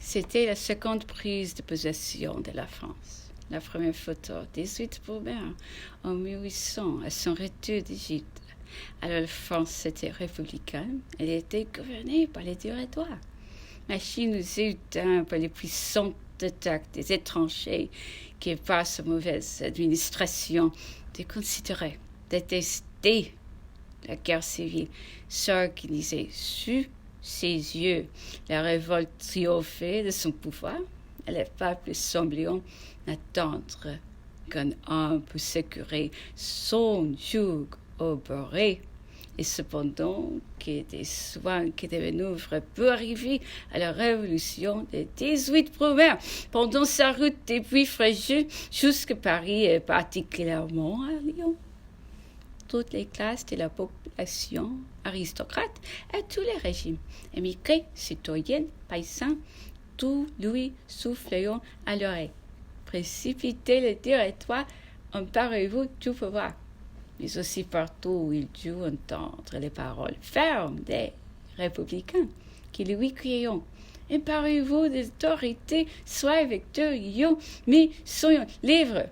C'était la seconde prise de possession de la France. La première photo, 18 Brumaire, en 1800, à son retour d'Égypte. Alors la France était républicaine, elle était gouvernée par les Directoires. Machine aux états par les puissantes attaques des étrangers qui, par sa mauvaise administration, déconsidéraient, détestaient la guerre civile, s'organisait sous ses yeux. La révolte triomphait de son pouvoir et les peuples semblaient n'attendre qu'un homme pour sécurer son joug au boré. Et cependant, que des soins qui devaient nous pour arriver à la révolution des 18 Brumaire, pendant sa route depuis Fréjus jusqu'à Paris et particulièrement à Lyon. Toutes les classes de la population, aristocrates et tous les régimes, émigrés, citoyens, paysans, tout lui soufflant à l'oreille. Précipiter le territoire, emparez-vous tout pouvoir. Mais aussi partout où il dut entendre les paroles fermes des républicains qui lui criaient « Emparez-vous des autorités, soyez victorieux, mais soyons libres !»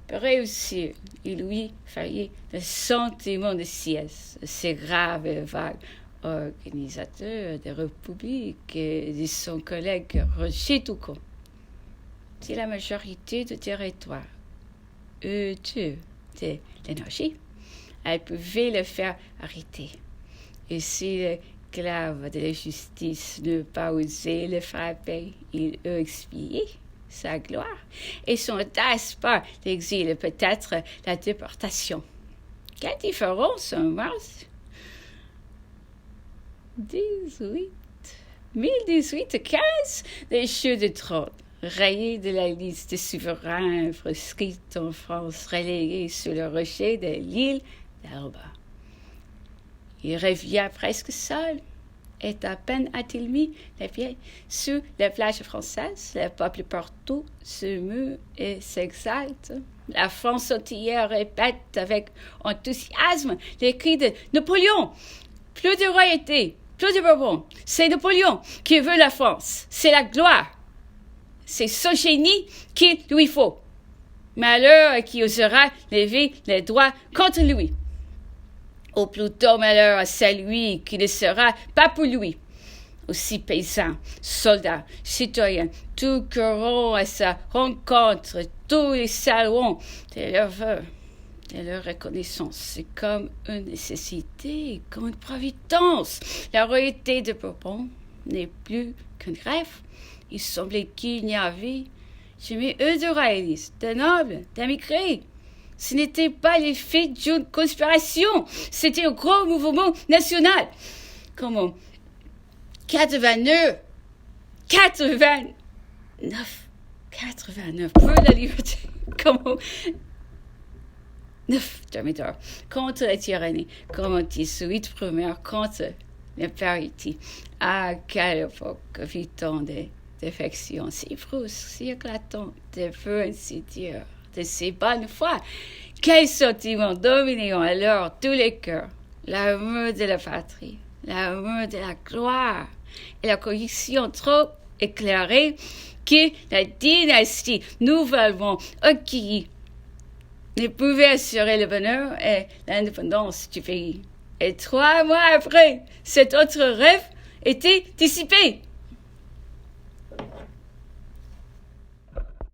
Pour réussir, il lui fallait le sentiment de sieste, ces graves et vagues organisateurs de république et de son collègue Roger Toucon. Si la majorité du territoire eut de l'énergie, elle pouvait le faire arrêter. Et si le clave de la justice ne pas osé le frapper, il eût expié sa gloire et son audace par l'exil et peut-être la déportation. Quelle différence en mars 1018-15, les jeux de trône, rayés de la liste des souverains proscrits en France, relégués sur le rocher de l'île d'Elba. Il revient presque seul, et à peine a-t-il mis les pieds sur les plages françaises, le peuple partout se meut et s'exalte. La France entière répète avec enthousiasme les cris de Napoléon. Plus de royauté, plus de Bourbon. C'est Napoléon qui veut la France. C'est la gloire. C'est son génie qu'il lui faut. Malheur à qui osera lever les doigts contre lui. Au plus tôt malheur à celui qui ne sera pas pour lui. Aussi paysans, soldats, citoyens, tout courant à sa rencontre, tous les salons de leur vœu, de leur reconnaissance. C'est comme une nécessité, comme une providence. La royauté de Bourbon n'est plus qu'un rêve. Il semblait qu'il n'y avait jamais eu de royalistes, de nobles, d'émigrés. Ce n'était pas l'effet d'une conspiration, c'était un gros mouvement national. Comment 89 pour la liberté. Comment 9 demi-heures contre la tyrannie, comment 18 Brumaire contre l'impérialité. Ah, quelle époque vit-on des défections si brusques, si éclatantes, de feu insidieux, de ces bonnes foi. Quel sentiment dominant alors tous les cœurs, l'amour de la patrie, l'amour de la gloire et la conviction trop éclairée que la dynastie nouvellement acquise ne pouvait assurer le bonheur et l'indépendance du pays. Et 3 mois après, cet autre rêve était dissipé.